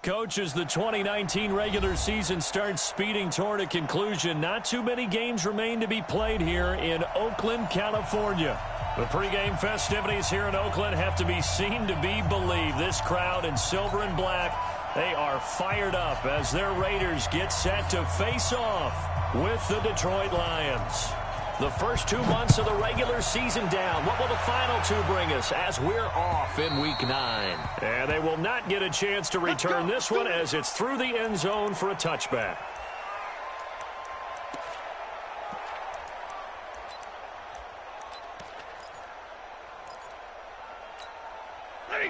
Coach, as the 2019 regular season starts speeding toward a conclusion, not too many games remain to be played here in Oakland, California. The pregame festivities here in Oakland have to be seen to be believed. This crowd in silver and black, they are fired up as their Raiders get set to face off with the Detroit Lions. The first 2 months of the regular season down. What will the final two bring us as we're off in Week 9? And they will not get a chance to return this one as it's through the end zone for a touchback. Ready,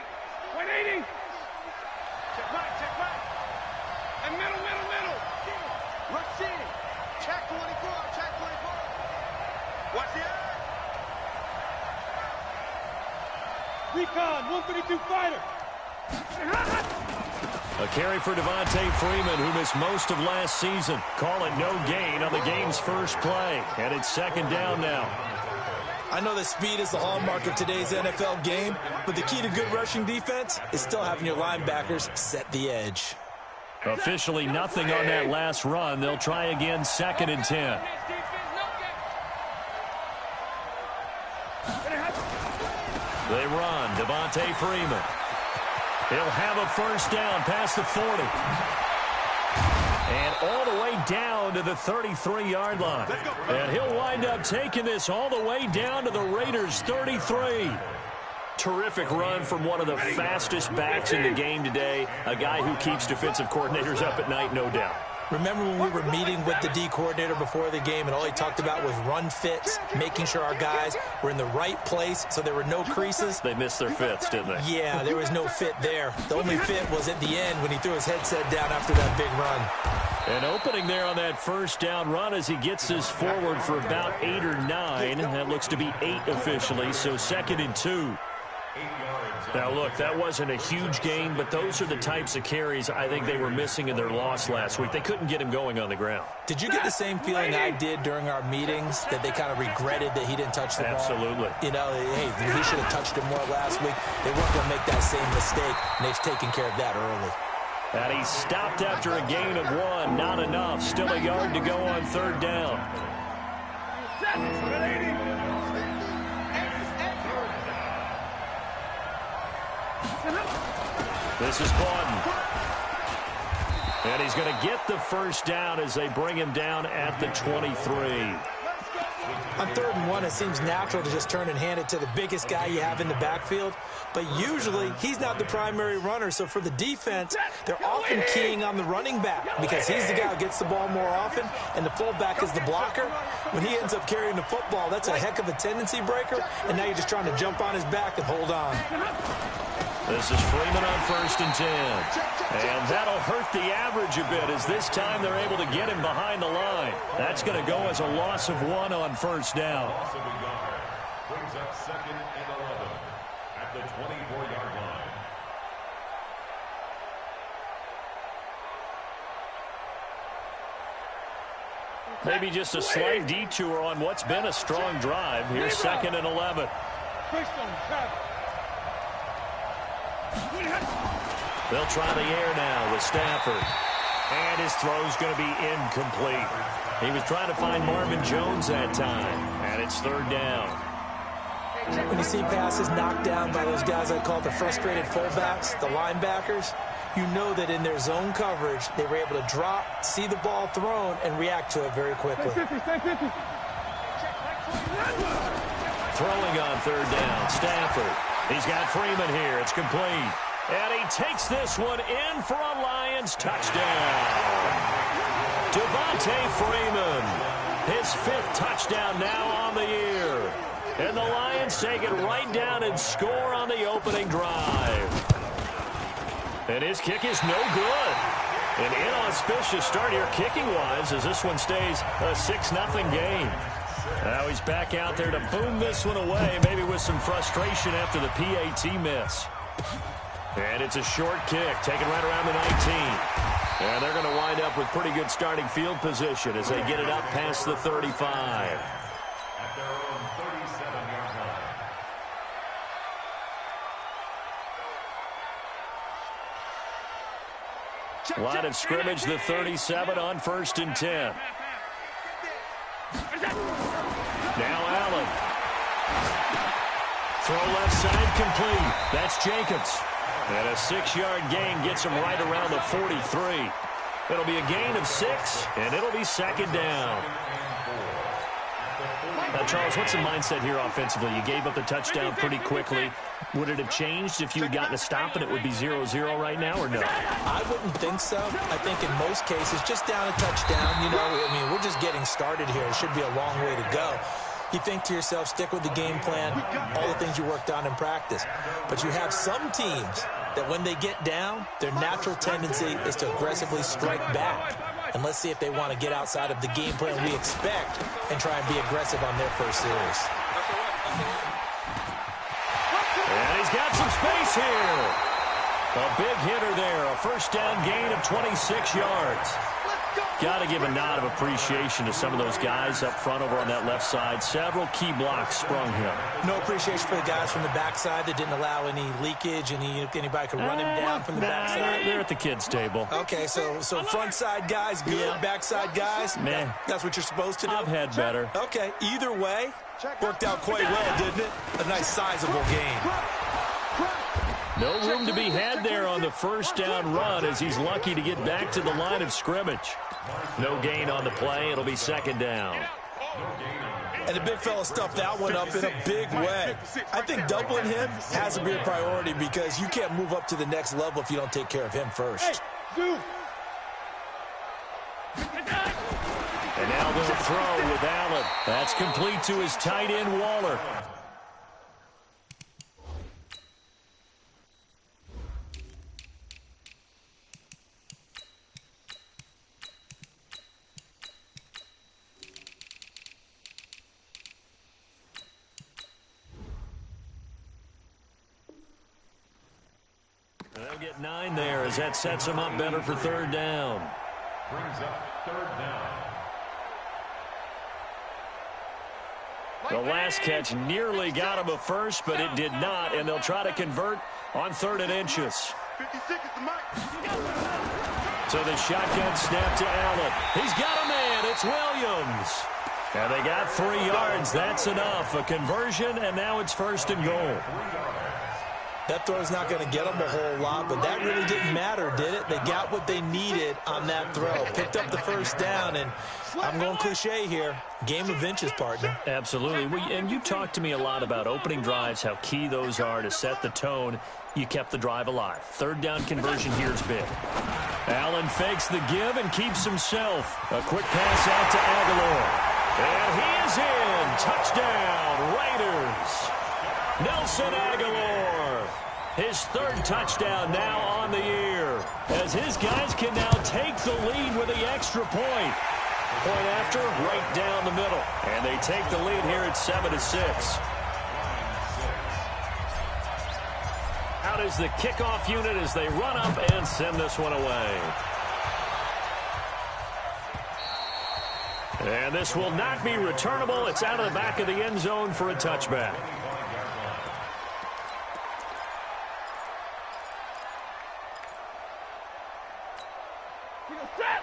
180. Check back. And middle. Rush in. Check 24. Watch the eye. Recon, 132 fighter. A carry for Devontae Freeman, who missed most of last season. Call it no gain on the game's first play. And it's second down now. I know that speed is the hallmark of today's NFL game, but the key to good rushing defense is still having your linebackers set the edge. Officially nothing on that last run. They'll try again, second and 10. They run. Devontae Freeman. He'll have a first down past the 40. And all the way down to the 33-yard line. And he'll wind up taking this all the way down to the Raiders' 33. Terrific run from one of the fastest backs in the game today. A guy who keeps defensive coordinators up at night, no doubt. Remember when we were meeting with the D coordinator before the game and all he talked about was run fits, making sure our guys were in the right place so there were no creases? They missed their fits, didn't they? Yeah, there was no fit there. The only fit was at the end when he threw his headset down after that big run. And opening there on that first down run as he gets this forward for about 8 or 9. That looks to be 8 officially, so second and 2. Now, look, that wasn't a huge gain, but those are the types of carries I think they were missing in their loss last week. They couldn't get him going on the ground. Did you get the same feeling I did during our meetings, that they kind of regretted that he didn't touch the ball? Absolutely. You know, hey, he should have touched it more last week. They weren't going to make that same mistake, and they've taken care of that early. And he stopped after a gain of 1. Not enough. Still a yard to go on third down. This is Bawden. And he's going to get the first down as they bring him down at the 23. On 3rd and 1, it seems natural to just turn and hand it to the biggest guy you have in the backfield. But usually, he's not the primary runner. So for the defense, they're often keying on the running back because he's the guy who gets the ball more often, and the fullback is the blocker. When he ends up carrying the football, that's a heck of a tendency breaker, and now you're just trying to jump on his back and hold on. This is Freeman on 1st and 10. And that'll hurt the average a bit as this time they're able to get him behind the line. That's going to go as a loss of 1 on first down. Brings up 2nd and 11 at the 24-yard line. Maybe just a slight detour on what's been a strong drive. Here's 2nd and 11. They'll try the air now with Stafford. And his throw's going to be incomplete. He was trying to find Marvin Jones that time. And it's 3rd down. When you see passes knocked down by those guys I call the frustrated fullbacks, the linebackers, you know that in their zone coverage, they were able to drop, see the ball thrown, and react to it very quickly. Throwing on 3rd down, Stafford. He's got Freeman here. It's complete. And he takes this one in for a Lions touchdown. Devontae Freeman, his 5th touchdown now on the year. And the Lions take it right down and score on the opening drive. And his kick is no good. An inauspicious start here kicking-wise as this one stays a 6-0 game. Now he's back out there to boom this one away, maybe with some frustration after the PAT miss. And it's a short kick, taken right around the 19. And they're going to wind up with pretty good starting field position as they get it up past the 35. At their own 37-yard line. Line of scrimmage, the 37 on 1st and 10. Now Allen. Throw left side complete. That's Jacobs. And a 6-yard gain gets him right around the 43. It'll be a gain of 6, and it'll be 2nd down. Now, Charles, what's the mindset here offensively? You gave up the touchdown pretty quickly. Would it have changed if you had gotten a stop and it would be 0-0 right now, or no? I wouldn't think so. I think in most cases, just down a touchdown, we're just getting started here. It should be a long way to go. You think to yourself, stick with the game plan, all the things you worked on in practice. But you have some teams that when they get down, their natural tendency is to aggressively strike back. And let's see if they want to get outside of the game plan we expect and try and be aggressive on their first series. And he's got some space here. A big hitter there. A 1st down gain of 26 yards. Got to give a nod of appreciation to some of those guys up front over on that left side. Several key blocks sprung him. No appreciation for the guys from the backside that didn't allow any leakage, anybody could run him down from the backside. They're at the kids' table. Okay, so front side guys good, yeah. Backside guys, meh. That's what you're supposed to do? I've had better. Okay, either way, worked out quite well, didn't it? A nice sizable gain. No room to be had there on the 1st down run as he's lucky to get back to the line of scrimmage. No gain on the play. It'll be 2nd down. And the big fella stuffed that one up in a big way. I think doubling him has to be a priority because you can't move up to the next level if you don't take care of him first. And now they'll throw with Allen. That's complete to his tight end, Waller. They'll get 9 there as that sets them up better for 3rd down. Brings up 3rd down. The last catch nearly got him a first, but it did not, and they'll try to convert on 3rd and inches. 56 is the mark. So the shotgun snap to Allen. He's got a man. It's Williams. And they got 3 yards. That's enough. A conversion, and now it's 1st and goal. That throw's not going to get them a whole lot, but that really didn't matter, did it? They got what they needed on that throw. Picked up the 1st down, and I'm going cliche here. Game of inches, partner. Absolutely. And you talked to me a lot about opening drives, how key those are to set the tone. You kept the drive alive. 3rd down conversion here is big. Allen fakes the give and keeps himself. A quick pass out to Aguilar. And he is in. Touchdown, Raiders. Nelson Aguilar. His 3rd touchdown now on the year, as his guys can now take the lead with the extra point. Point after, right down the middle. And they take the lead here at 7-6. Out is the kickoff unit as they run up and send this one away. And this will not be returnable. It's out of the back of the end zone for a touchback.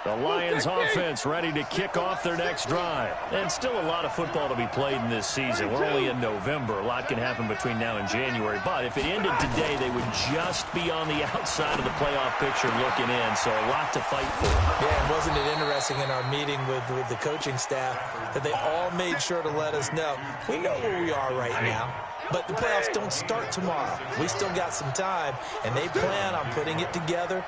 The Lions offense ready to kick off their next drive. And still a lot of football to be played in this season. We're only in November. A lot can happen between now and January. But if it ended today, they would just be on the outside of the playoff picture looking in. So a lot to fight for. Yeah, and wasn't it interesting in our meeting with the coaching staff that they all made sure to let us know, we know where we are right now. But the playoffs don't start tomorrow. We still got some time, and they plan on putting it together,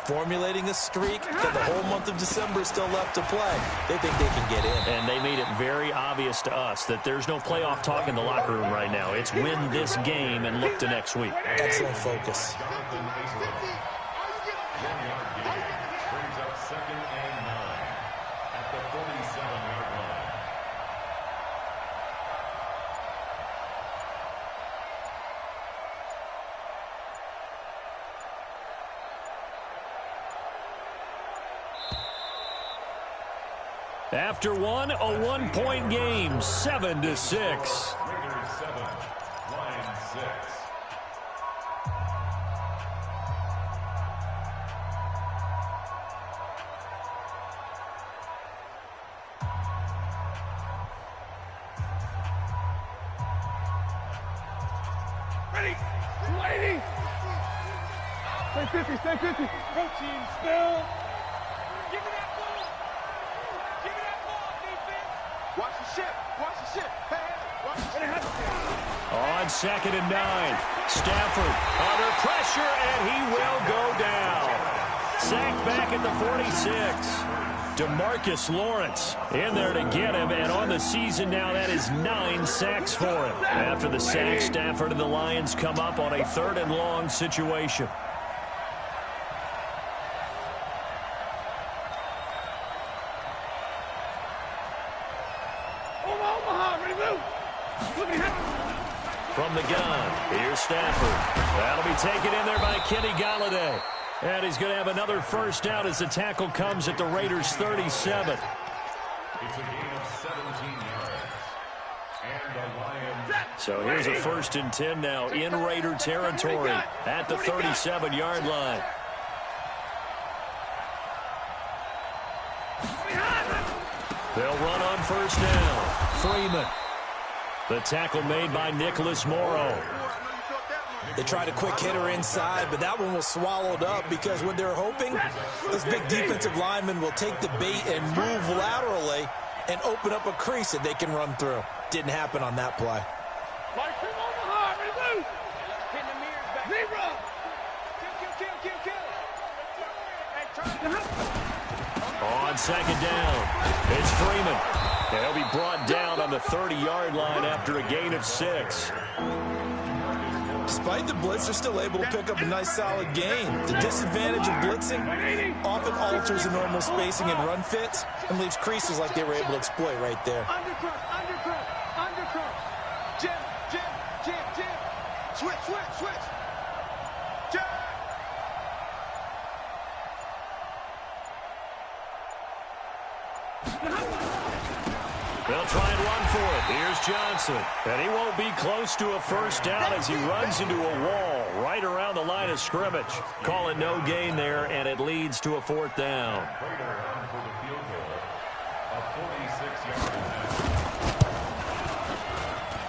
formulating a streak, because the whole month of December is still left to play. They think they can get in. And they made it very obvious to us that there's no playoff talk in the locker room right now. It's win this game and look to next week. Excellent focus. Brings up 2nd and 9 at the 47-yard line. After one, a 1-point game, 7-6. Raiders 7, Lions 6. Ready. 280. Stay 50, stay 50. Protein spill. Give me that ball. Give me that ball, defense. Watch the ship. Watch the ship. Hey, watch the ship. On 2nd and 9. Stafford under pressure, and he will go down. Sacked back at the 46. DeMarcus Lawrence in there to get him, and on the season now, that is 9 sacks for him. After the sack, Stafford and the Lions come up on a 3rd and long situation. From the gun, here's Stafford. That'll be taken in there by Kenny Golladay. And he's going to have another first down as the tackle comes at the Raiders' 37. It's a gain of 17 yards. And the Lions. So here's a 1st and 10 now in Raider territory at the 37-yard line. They'll run on 1st down. Freeman. The tackle made by Nicholas Morrow. They tried a quick hitter inside, but that one was swallowed up because what they're hoping, this big defensive lineman will take the bait and move laterally and open up a crease that they can run through. Didn't happen on that play. On 2nd down, it's Freeman. He'll be brought down on the 30-yard line after a gain of 6. Despite the blitz, they're still able to pick up a nice solid gain. The disadvantage of blitzing often alters the normal spacing and run fits and leaves creases like they were able to exploit right there. Undercross. Jim. Switch. Jim. They'll try and run for it. Here's Johnson. And he won't be close to a first down as he runs into a wall right around the line of scrimmage. Call it no gain there, and it leads to a 4th down.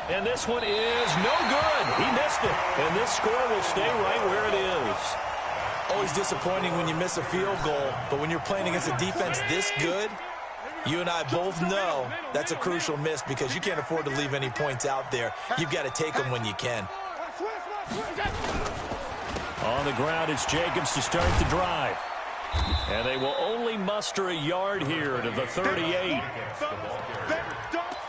And this one is no good. He missed it. And this score will stay right where it is. Always disappointing when you miss a field goal, but when you're playing against a defense this good, you and I both know that's a crucial miss because you can't afford to leave any points out there. You've got to take them when you can. On the ground, it's Jacobs to start the drive. And they will only muster a yard here to the 38.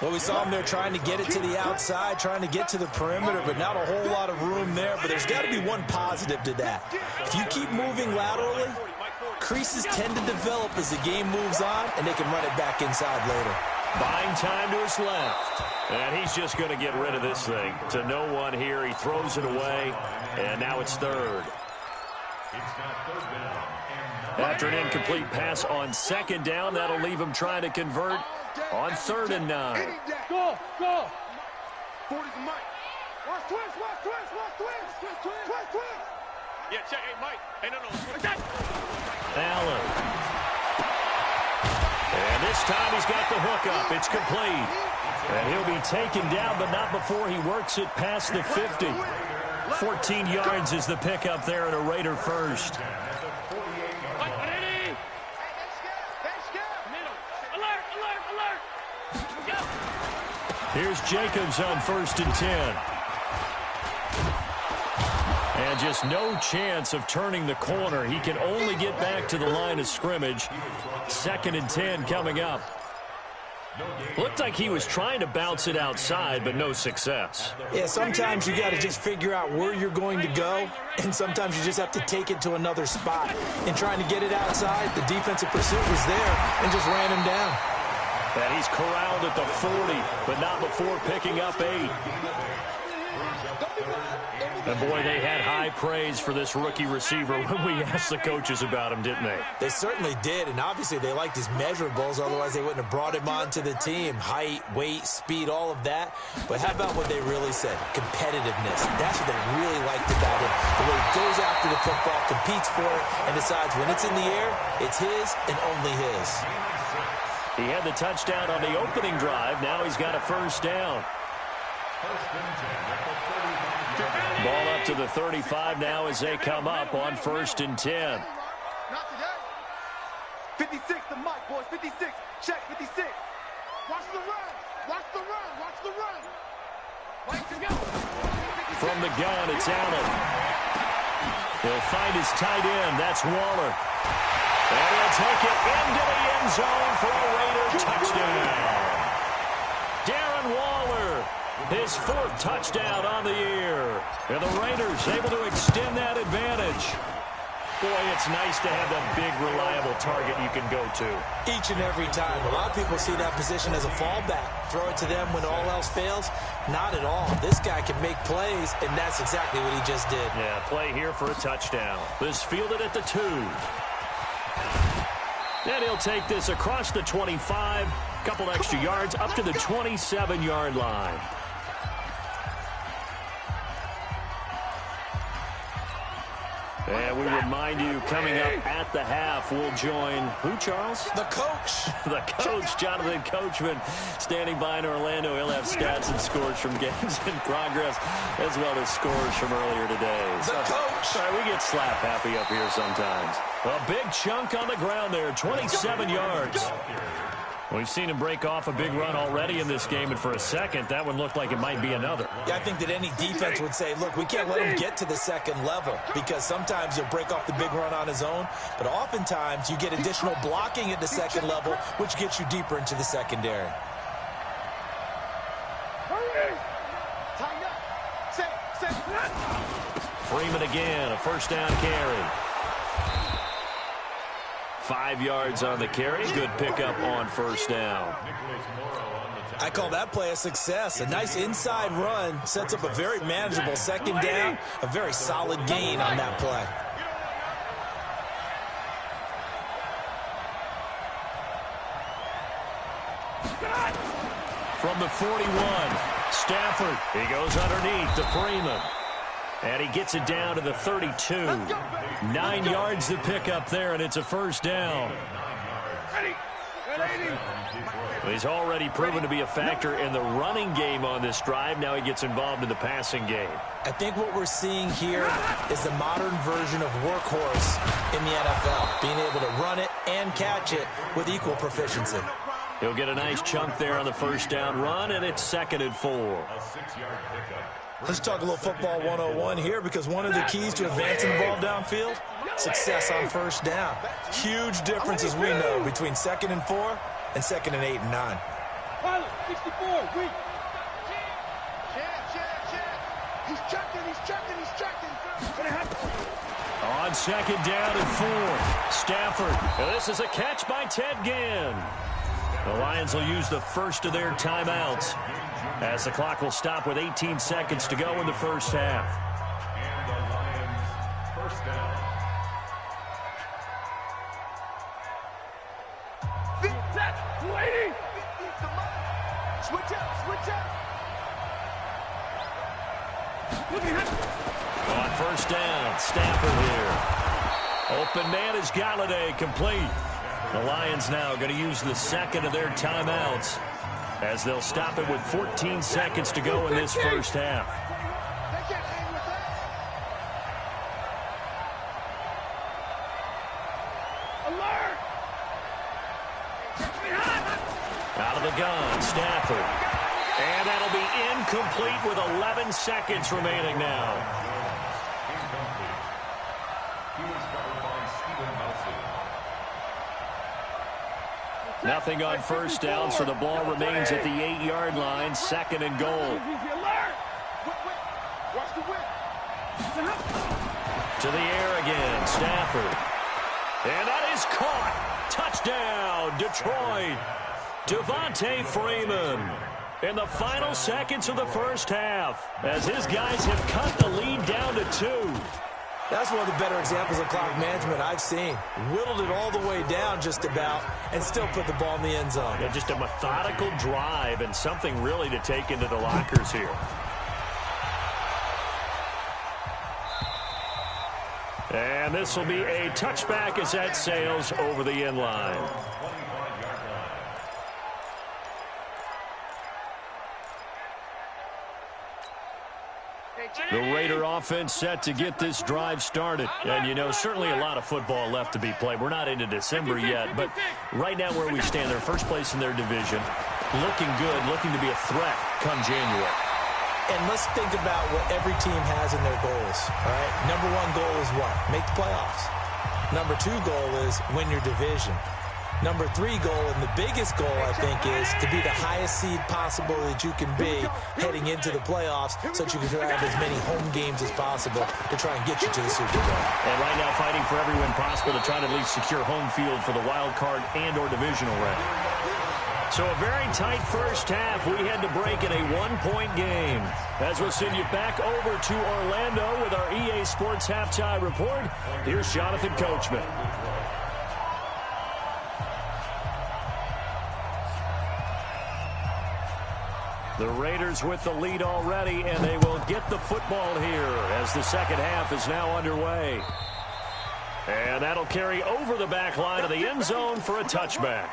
Well, we saw him there trying to get it to the outside, trying to get to the perimeter, but not a whole lot of room there. But there's got to be one positive to that. If you keep moving laterally, creases tend to develop as the game moves on, and they can run it back inside later. Buying time to his left. And he's just going to get rid of this thing. To no one here. He throws it away, and now it's 3rd. After an incomplete pass on 2nd down, that'll leave him trying to convert on 3rd and 9. Go. 40's the mic. Watch twist. Yeah, check. Hey, Mike. Hey, no. Allen. And this time he's got the hook up. It's complete. And he'll be taken down, but not before he works it past the 50. 14 yards is the pickup there at a Raider first. Here's Jacobs on 1st and 10. And just no chance of turning the corner. He can only get back to the line of scrimmage. 2nd and 10 coming up. Looked like he was trying to bounce it outside, but no success. Yeah, sometimes you got to just figure out where you're going to go, and sometimes you just have to take it to another spot. In trying to get it outside, the defensive pursuit was there and just ran him down. And he's corralled at the 40, but not before picking up 8. And boy, they had high praise for this rookie receiver when we asked the coaches about him, didn't they? They certainly did, and obviously they liked his measurables, otherwise they wouldn't have brought him onto the team. Height, weight, speed, all of that. But how about what they really said? Competitiveness. That's what they really liked about him. The way he goes after the football, competes for it, and decides when it's in the air, it's his and only his. He had the touchdown on the opening drive. Now he's got a first down. 1st and 10 at the 35. Ball up to the 35 now as they come up on 1st and 10. Not today. 56 to Mike, boys. 56. Check 56. Watch the run. Watch the run. Watch the run. Mike to go. From the gun, it's Allen. He'll find his tight end. That's Waller. And he'll take it into the end zone for a Raider touchdown. Darren Waller, his 4th touchdown on the year. And the Raiders able to extend that advantage. Boy, it's nice to have that big, reliable target you can go to. Each and every time. A lot of people see that position as a fallback. Throw it to them when all else fails. Not at all. This guy can make plays, and that's exactly what he just did. Yeah, play here for a touchdown. This fielded at the 2. And he'll take this across the 25. Couple extra yards up to the 27-yard line. And we remind you, coming up at the half, we'll join who, Charles? The coach. The coach, Jonathan Coachman, standing by in Orlando. He'll have stats and scores from games in progress, as well as scores from earlier today. The coach. Sorry, we get slap happy up here sometimes. A big chunk on the ground there, 27 yards. We've seen him break off a big run already in this game, and for a second, that one looked like it might be another. Yeah, I think that any defense would say, look, we can't let him get to the second level, because sometimes he'll break off the big run on his own, but oftentimes you get additional blocking at the second level, which gets you deeper into the secondary. Freeman again, a 1st down carry. 5 yards on the carry. Good pickup on 1st down. I call that play a success. A nice inside run sets up a very manageable 2nd down. A very solid gain on that play. From the 41, Stafford. He goes underneath to Freeman. And he gets it down to the 32. 9 yards to pick up there, and it's a 1st down. He's already proven to be a factor in the running game on this drive. Now he gets involved in the passing game. I think what we're seeing here is the modern version of workhorse in the NFL, being able to run it and catch it with equal proficiency. He'll get a nice chunk there on the 1st down run, and it's 2nd and 4. A 6-yard pickup. Let's talk a little football 101 here, because one of the keys to advancing the ball downfield, success on 1st down. Huge difference, as we know, between 2nd and 4 and 2nd and 8 and 9. Pilot, 64, weak. He's checking. On 2nd down and 4, Stafford. Now this is a catch by Ted Ginn. The Lions will use the first of their timeouts, as the clock will stop with 18 seconds to go in the 1st half. And the Lions 1st down. Waiting. Switch out. On 1st down, Stafford here. Open man is Galladay, complete. The Lions now going to use the 2nd of their timeouts, as they'll stop it with 14 seconds to go in this 1st half. Alert! Out of the gun, Stafford. And that'll be incomplete with 11 seconds remaining now. Incomplete. He was covered by Steven Nelson. Nothing on 1st down, so the ball remains at the 8-yard line, 2nd and goal. Alert! Watch the whip. To the air again, Stafford. And that is caught. Touchdown, Detroit. Devontae Freeman in the final seconds of the 1st half, as his guys have cut the lead down to 2. That's one of the better examples of clock management I've seen. Whittled it all the way down just about, and still put the ball in the end zone. Yeah, just a methodical drive, and something really to take into the lockers here. And this will be a touchback as that sails over the end line. 25-yard line. Hey, The Raider offense set to get this drive started. And, you know, certainly a lot of football left to be played. We're not into December yet, but right now where we stand, they're first place in their division, looking good, looking to be a threat come January. And let's think about what every team has in their goals, all right? Number one goal is what? Make the playoffs. Number two goal is win your division. Number three goal, and the biggest goal, I think, is to be the highest seed possible that you can be heading into the playoffs so that you can have as many home games as possible to try and get you to the Super Bowl. And right now fighting for every win possible to try to at least secure home field for the wild card and or divisional round. So a very tight first half. We had to break in a one-point game. As we'll send you back over to Orlando with our EA Sports Halftime Report, here's Jonathan Coachman. The Raiders with the lead already, and they will get the football here as the second half is now underway. And that'll carry over the back line of the end zone for a touchback.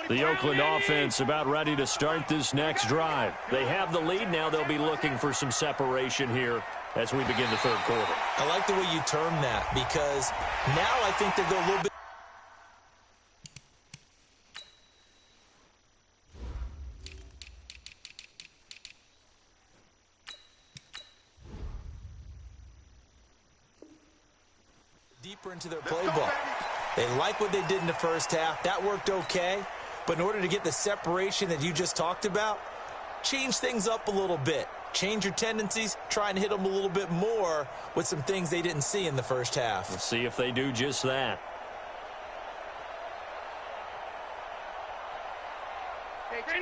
The Oakland offense about ready to start this next drive. They have the lead. Now they'll be looking for some separation here as we begin the third quarter. I like the way you term that because now I think they go a little bit. Deeper into their playbook. They like what they did in the first half. That worked okay. But in order to get the separation that you just talked about, change things up a little bit. Change your tendencies. Try and hit them a little bit more with some things they didn't see in the first half. We'll see if they do just that.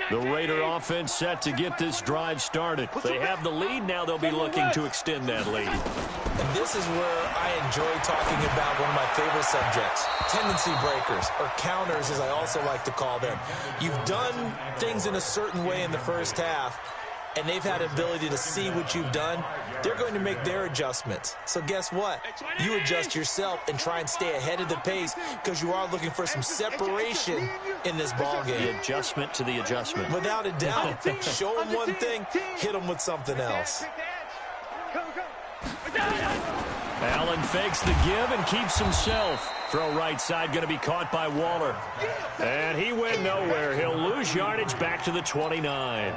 The Raider offense set to get this drive started. They have the lead. Now they'll be looking to extend that lead. And this is where I enjoy talking about one of my favorite subjects, tendency breakers, or counters as I also like to call them. You've done things in a certain way in the first half, and they've had the ability to see what you've done. They're going to make their adjustments. So guess what? You adjust yourself and try and stay ahead of the pace because you are looking for some separation in this ball game. The adjustment to the adjustment. Without a doubt. Show them one thing, hit them with something else. Allen fakes the give and keeps himself. Throw right side going to be caught by Waller. And he went nowhere. He'll lose yardage back to the 29.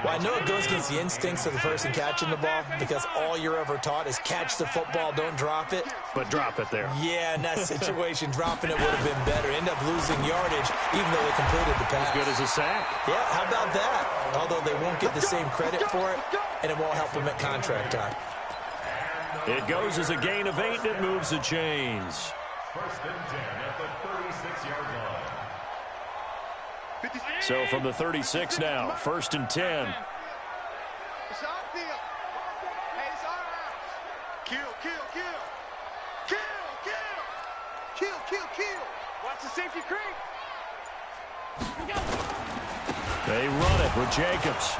Well, I know it goes against the instincts of the person catching the ball because all you're ever taught is catch the football, don't drop it. But drop it there. Yeah, in that situation, dropping it would have been better. End up losing yardage even though they completed the pass. As good as a sack. Yeah, how about that? Although they won't get the same credit for it, and it won't help them at contract time. It goes as a gain of 8, and it moves the chains. First and 10 at the 36-yard line. So from the 36 now, first and 10. It's our deal. Hey, it's our house. Kill, kill, kill. Kill, kill. Kill, kill, kill. Watch the safety creep. They run it with Jacobs.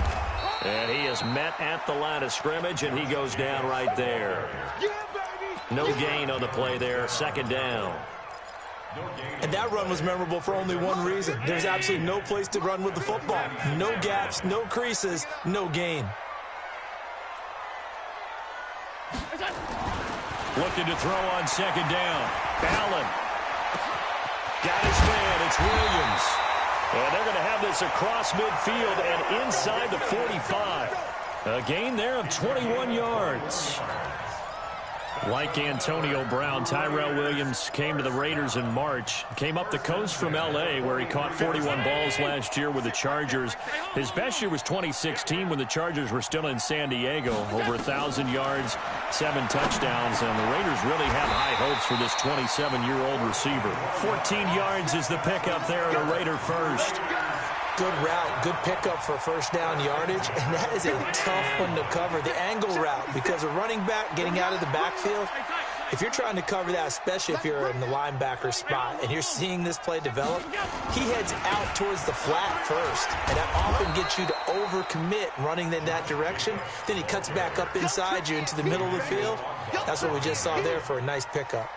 And he is met at the line of scrimmage, and he goes down right there. Yeah, baby. No gain on the play there, second down. And that run was memorable for only one reason. There's absolutely no place to run with the football. No gaps, no creases, no gain. Looking to throw on second down. Allen. Got his man. It's Williams. And they're going to have this across midfield and inside the 45. A gain there of 21 yards. Like Antonio Brown, Tyrell Williams came to the Raiders in March. Came up the coast from L.A., where he caught 41 balls last year with the Chargers. His best year was 2016 when the Chargers were still in San Diego. Over 1,000 yards, 7 touchdowns, and the Raiders really have high hopes for this 27-year-old receiver. 14 yards is the pickup there at a Raider first. Good route, good pickup for first down yardage, and that is a tough one to cover, the angle route, because a running back getting out of the backfield, If you're trying to cover that, especially if you're in the linebacker spot and you're seeing this play develop, he heads out towards the flat first, and that often gets you to overcommit running in that direction. Then he cuts back up inside you into the middle of the field. That's what we just saw there for a nice pickup.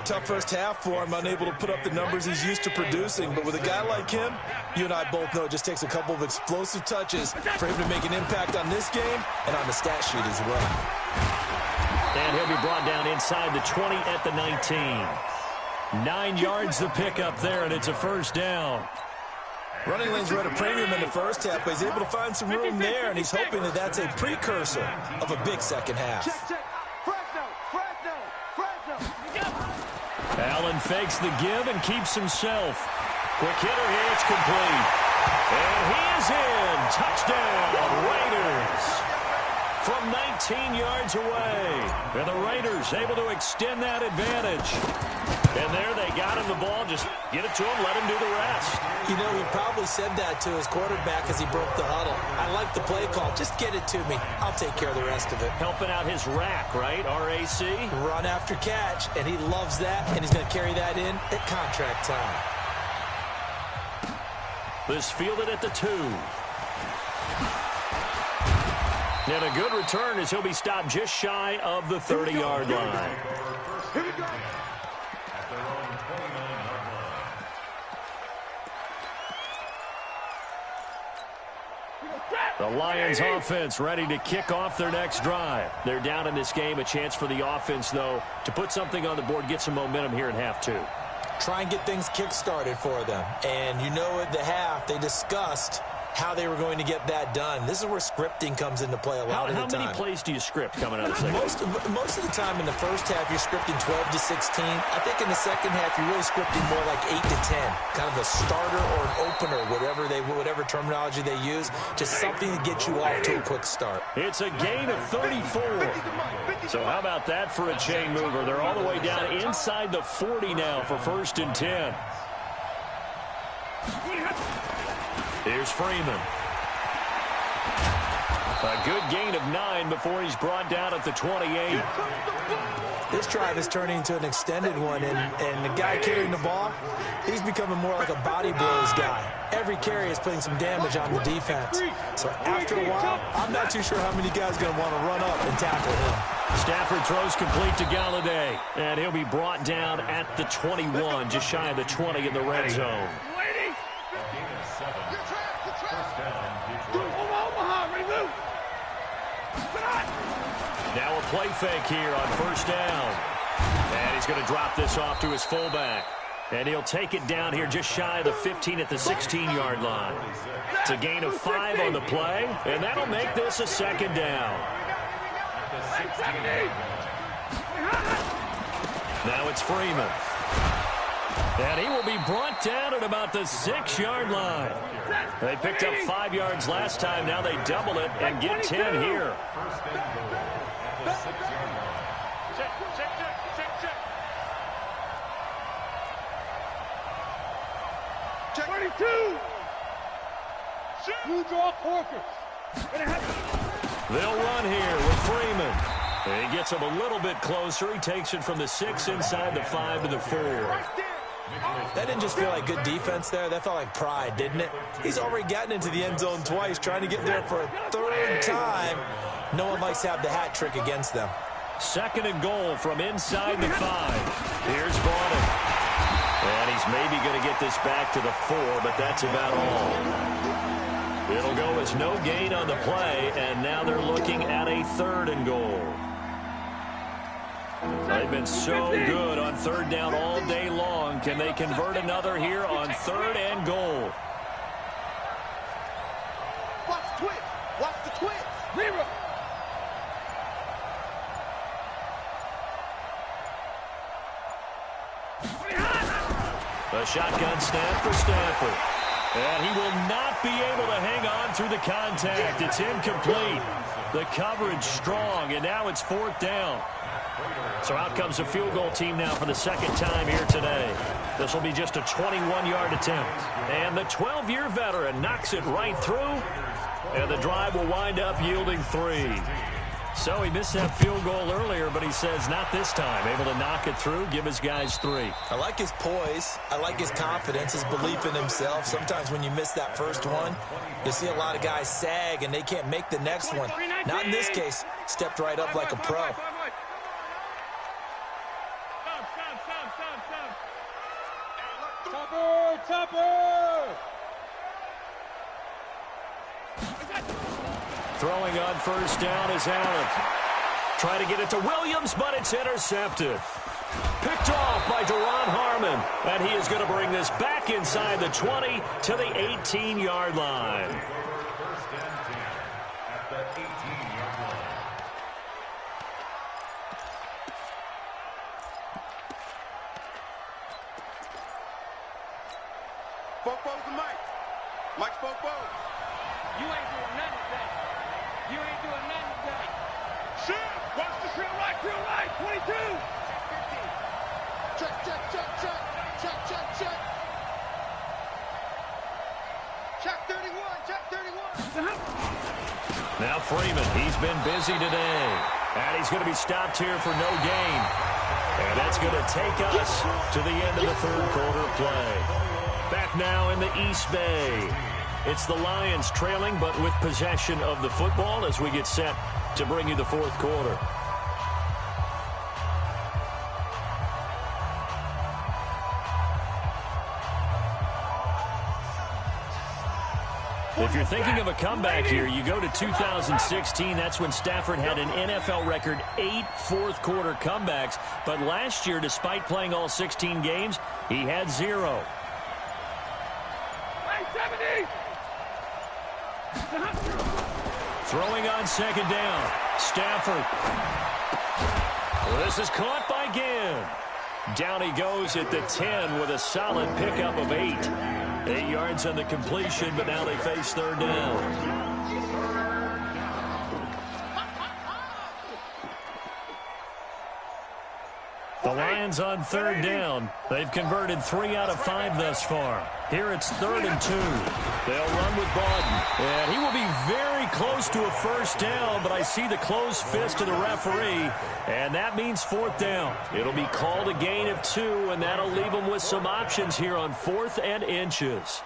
Tough first half for him, unable to put up the numbers he's used to producing. But with a guy like him, you and I both know it just takes a couple of explosive touches for him to make an impact on this game and on the stat sheet as well. And he'll be brought down inside the 20 at the 19. 9 yards the pickup there, and it's a first down. Running lanes were at a premium in the first half, but he's able to find some room there, and he's hoping that that's a precursor of a big second half. Allen fakes the give and keeps himself. Quick hitter here, it's complete. And he is in. Touchdown, Raiders. From 19 yards away. And the Raiders able to extend that advantage. And there they got him the ball. Just get it to him, let him do the rest. You know, he probably said that to his quarterback as he broke the huddle. I like the play call. Just get it to me. I'll take care of the rest of it. Helping out his rack, right? RAC. Run after catch, and he loves that, and he's going to carry that in at contract time. This fielded at the 2. And a good return as he'll be stopped just shy of the 30-yard line. Here we go. The Lions offense ready to kick off their next drive. They're down in this game. A chance for the offense, though, to put something on the board, get some momentum here in half 2. Try and get things kick-started for them. And you know at the half, they discussed how they were going to get that done. This is where scripting comes into play a lot of the time. How many plays do you script coming out of the second? Most of the time in the first half, you're scripting 12 to 16. I think in the second half, you're really scripting more like 8 to 10. Kind of a starter or an opener, whatever terminology they use. Just something to get you off to a quick start. It's a gain of 34. So how about that for a chain mover? They're all the way down inside the 40 now for 1st and 10. Here's Freeman. A good gain of 9 before he's brought down at the 28. This drive is turning into an extended one, and the guy carrying the ball, he's becoming more like a body blows guy. Every carry is putting some damage on the defense. So after a while, I'm not too sure how many guys are going to want to run up and tackle him. Stafford throws complete to Galladay, and he'll be brought down at the 21, just shy of the 20 in the red zone. Now a play fake here on 1st down. And he's going to drop this off to his fullback. And he'll take it down here just shy of the 15 at the 16-yard line. It's a gain of 5 on the play, and that'll make this a 2nd down. Now it's Freeman. And he will be brought down at about the 6-yard line. They picked up 5 yards last time. Now they double it and get 10 here. Check. 22. Blue draw Corkers. They'll run here with Freeman. And he gets him a little bit closer. He takes it from the 6 inside the 5 to the 4. That didn't just feel like good defense there. That felt like pride, didn't it? He's already gotten into the end zone twice, trying to get there for a 3rd time. No one likes to have the hat trick against them. 2nd and goal from inside the 5. Here's Vaughn. And he's maybe going to get this back to the 4, but that's about all. It'll go as no gain on the play, and now they're looking at a 3rd and goal. They've been so good on 3rd down all day long. Can they convert another here on 3rd and goal? Watch the twist. Watch the twist. Zero. A shotgun snap for Stafford. And he will not be able to hang on through the contact. It's incomplete. The coverage strong, and now it's 4th down. So out comes the field goal team now for the 2nd time here today. This will be just a 21-yard attempt. And the 12-year veteran knocks it right through. And the drive will wind up yielding 3. So he missed that field goal earlier, but he says not this time. Able to knock it through, give his guys 3. I like his poise. I like his confidence, his belief in himself. Sometimes when you miss that first one, you see a lot of guys sag and they can't make the next one. Not in this case. Stepped right up like a pro. Tupper! Throwing on first down is Allen. Trying to get it to Williams, but it's intercepted. Picked off by Deron Harmon. And he is going to bring this back inside the 20 to the 18-yard line. First and 10 at the 18-yard line. Fopo's the mic. Mike's Fopo. You ain't doing nothing today. You ain't doing nothing today. Shoot! Watch the drill right, 22! Check, 15. Check. Check 31. Now Freeman, he's been busy today. And he's going to be stopped here for no gain. And that's going to take us to the end of the third quarter play. Back now in the East Bay. It's the Lions trailing, but with possession of the football as we get set to bring you the fourth quarter. If you're thinking of a comeback here, you go to 2016. That's when Stafford had an NFL record 8 fourth-quarter comebacks. But last year, despite playing all 16 games, he had 0. Throwing on second down. Stafford. This is caught by Ginn. Down he goes at the 10 with a solid pickup of 8. 8 yards on the completion, but now they face third down. The Lions on third down. They've converted 3 out of 5 thus far. Here it's 3rd and 2. They'll run with Bawden. And he will be very close to a first down, but I see the closed fist of the referee, and that means 4th down. It'll be called a gain of 2, and that'll leave them with some options here on 4th and inches.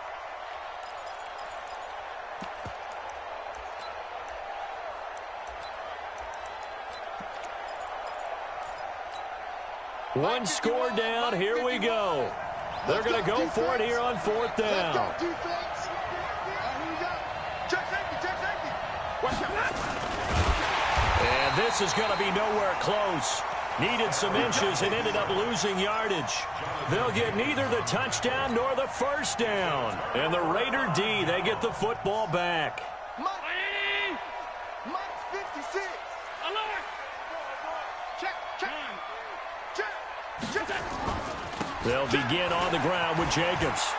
One score down. Here we go. They're going to go for it here on 4th down. And this is going to be nowhere close. Needed some inches and ended up losing yardage. They'll get neither the touchdown nor the first down. And the Raider D, they get the football back. Mike's 56. Alert! Check. They'll begin on the ground with Jacobs.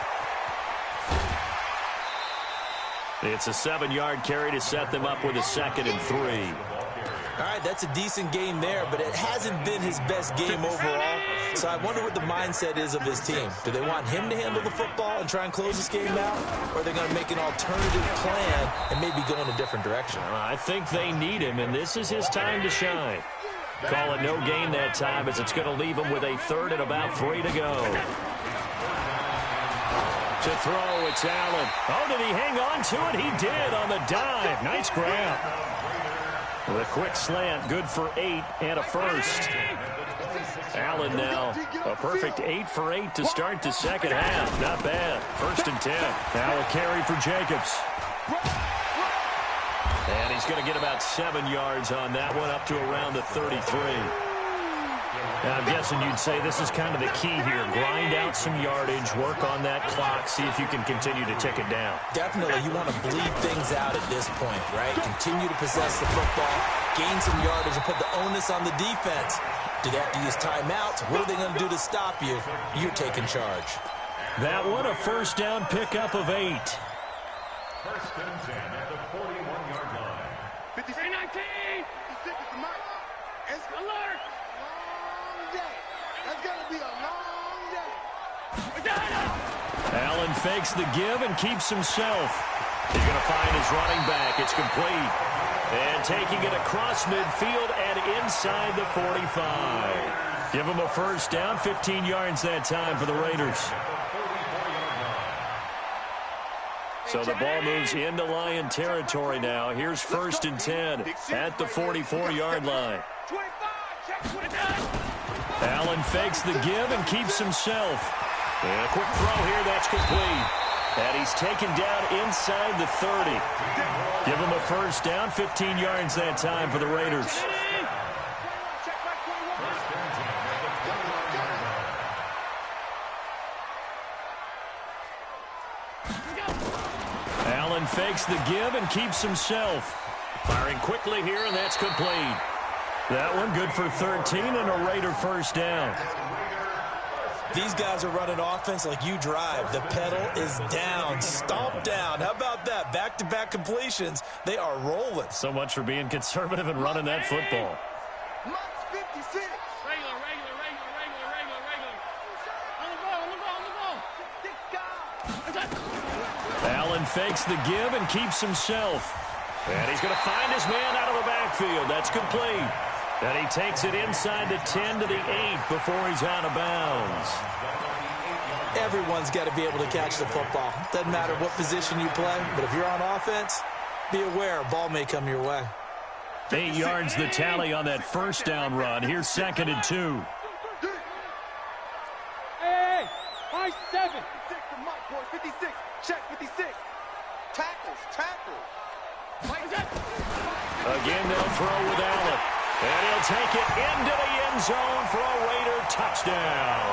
It's a 7-yard carry to set them up with a 2nd and 3. All right, that's a decent game there, but it hasn't been his best game overall. So I wonder what the mindset is of his team. Do they want him to handle the football and try and close this game out? Or are they going to make an alternative plan and maybe go in a different direction? I think they need him, and this is his time to shine. Call it no gain that time as it's going to leave him with a 3rd and about 3 to go. To throw, it's Allen. Oh, did he hang on to it? He did on the dive. Nice grab. With a quick slant, good for 8 and a first. Allen now, a perfect 8 for 8 to start the second half. Not bad. 1st and 10. Now a carry for Jacobs. And he's going to get about 7 yards on that one, up to around the 33. Now, I'm guessing you'd say this is kind of the key here. Grind out some yardage, work on that clock, see if you can continue to tick it down. Definitely, you want to bleed things out at this point, right? Continue to possess the football, gain some yardage, and put the onus on the defense. Do they have to use timeouts? What are they going to do to stop you? You're taking charge. That one, a first down pickup of 8. 1st and 10 at the 41-yard line. 53-19. 56 is the mark. It's alert. Long day. That's going to be a long day. Allen fakes the give and keeps himself. He's going to find his running back. It's complete. And taking it across midfield and inside the 45. Give them a first down, 15 yards that time for the Raiders. So the ball moves into Lion territory now. Here's 1st and 10 at the 44-yard line. Allen fakes the give and keeps himself. And a quick throw here, that's complete. And he's taken down inside the 30. Give him a first down, 15 yards that time for the Raiders. Allen fakes the give and keeps himself. Firing quickly here, and that's complete. That one good for 13 and a Raider first down. These guys are running offense like you drive. The pedal is down, stomp down. How about that? Back-to-back completions. They are rolling. So much for being conservative and running that football. Allen fakes the give and keeps himself. And he's going to find his man out of the backfield. That's complete. And he takes it inside the 10 to the 8 before he's out of bounds. Everyone's got to be able to catch the football. Doesn't matter what position you play, but if you're on offense, be aware a ball may come your way. 8 yards the tally on that first down run. Here's 2nd and 2. Hey, 5-7. 56, check 56. Tackles. Again, they'll throw with Allen. And he'll take it into the end zone for a Raider touchdown.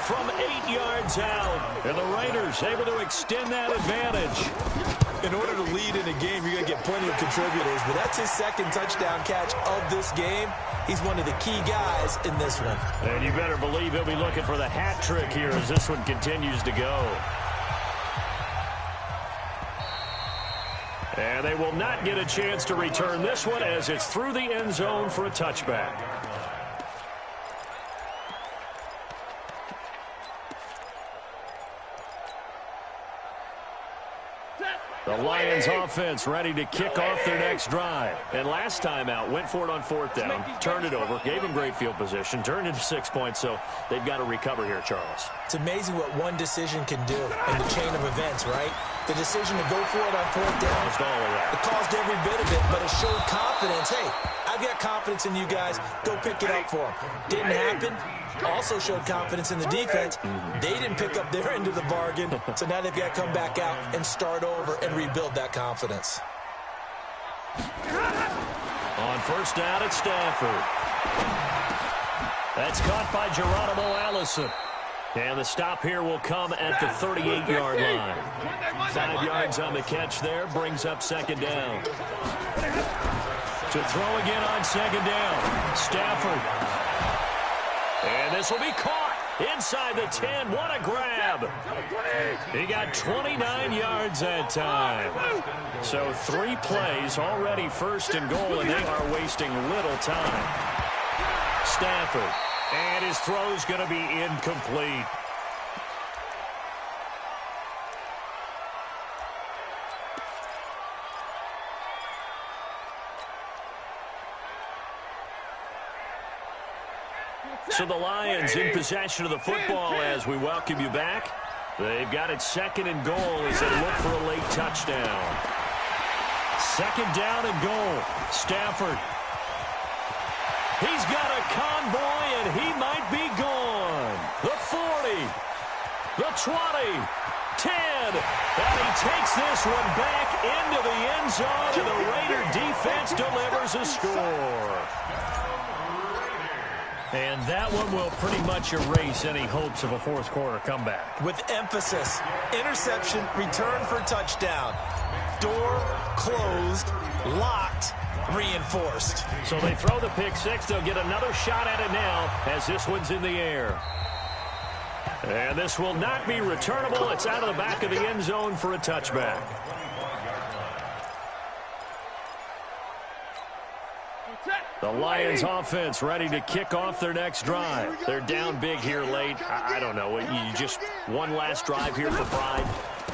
From 8 yards out. And the Raiders able to extend that advantage. In order to lead in a game, you're going to get plenty of contributors, but that's his 2nd touchdown catch of this game. He's one of the key guys in this one. And you better believe he'll be looking for the hat trick here as this one continues to go. And they will not get a chance to return this one as it's through the end zone for a touchback. The Lions offense ready to kick off their next drive. And last time out, went for it on 4th down, turned it over, gave them great field position, turned it to 6 points, so they've got to recover here, Charles. It's amazing what one decision can do in the chain of events, right? The decision to go for it on 4th down, Caused all of that. it caused every bit of it, but it showed confidence. Hey, I've got confidence in you guys. Go pick it up for them. Didn't happen. Also showed confidence in the defense. They didn't pick up their end of the bargain, so now they've got to come back out and start over and rebuild that confidence. On 1st down at Stafford. That's caught by Geronimo Allison. And the stop here will come at the 38-yard line. 5 yards on the catch there, brings up 2nd down. To throw again on 2nd down, Stafford. And this will be caught inside the 10. What a grab. He got 29 yards that time. So 3 plays, already 1st and goal, and they are wasting little time. Stafford. And his throw's going to be incomplete. So the Lions in possession of the football as we welcome you back. They've got it 2nd and goal as they look for a late touchdown. 2nd down and goal. Stafford. He's got a convoy, and he might be gone. The 40, the 20, 10, and he takes this one back into the end zone, and the Raider defense delivers a score. And that one will pretty much erase any hopes of a 4th quarter comeback. With emphasis, interception, return for touchdown. Door closed, locked, reinforced. So they throw the pick 6. They'll get another shot at it now as this one's in the air. And this will not be returnable. It's out of the back of the end zone for a touchback. The Lions offense ready to kick off their next drive. They're down big here late. I don't know. You just one last drive here for pride.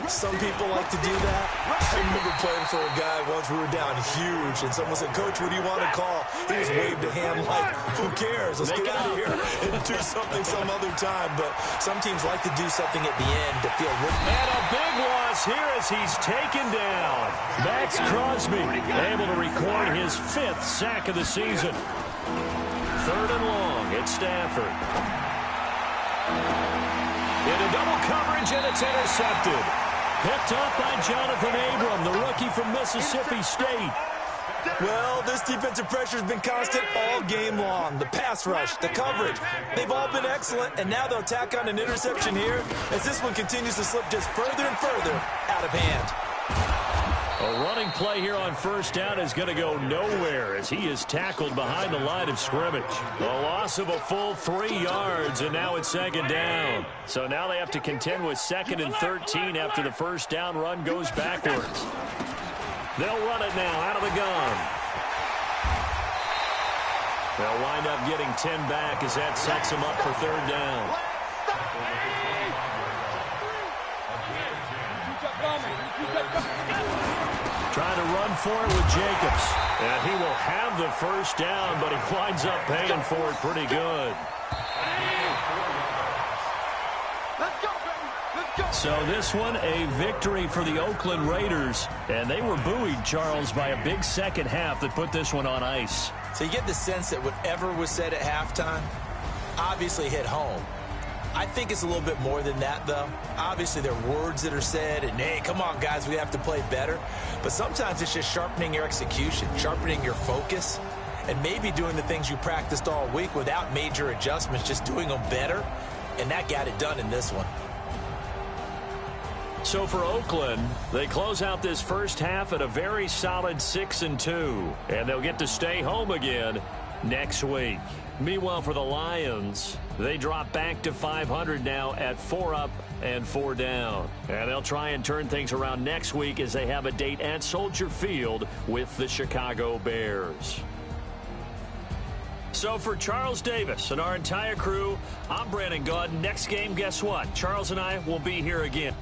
Some people like to do that. I remember playing for a guy once. We were down huge, and someone said, "Coach, what do you want to call?" He just waved a hand like, "Who cares? Let's get out of here and do something some other time." But some teams like to do something at the end to feel really. And a big loss here as he's taken down. Max Crosby able to record his 5th sack of the season. 3rd and long. It's Stafford. Into double coverage, and it's intercepted. Picked up by Jonathan Abram, the rookie from Mississippi State. Well, this defensive pressure has been constant all game long. The pass rush, the coverage, they've all been excellent, and now they'll tack on an interception here as this one continues to slip just further and further out of hand. A running play here on 1st down is going to go nowhere as he is tackled behind the line of scrimmage. A loss of a full 3 yards, and now it's 2nd down. So now they have to contend with 2nd and 13 after the 1st down run goes backwards. They'll run it now out of the gun. They'll wind up getting 10 back as that sets them up for 3rd down. Trying to run for it with Jacobs. And he will have the 1st down, but he winds up paying for it pretty good. So this one, a victory for the Oakland Raiders. And they were buoyed, Charles, by a big second half that put this one on ice. So you get the sense that whatever was said at halftime obviously hit home. I think it's a little bit more than that, though. Obviously, there are words that are said, and, hey, come on, guys, we have to play better. But sometimes it's just sharpening your execution, sharpening your focus, and maybe doing the things you practiced all week without major adjustments, just doing them better. And that got it done in this one. So for Oakland, they close out this 1st half at a very solid 6-2. And they'll get to stay home again next week. Meanwhile, for the Lions, they drop back to 500 now at 4 up and 4 down. And they'll try and turn things around next week as they have a date at Soldier Field with the Chicago Bears. So for Charles Davis and our entire crew, I'm Brandon Gaudin. Next game, guess what? Charles and I will be here again.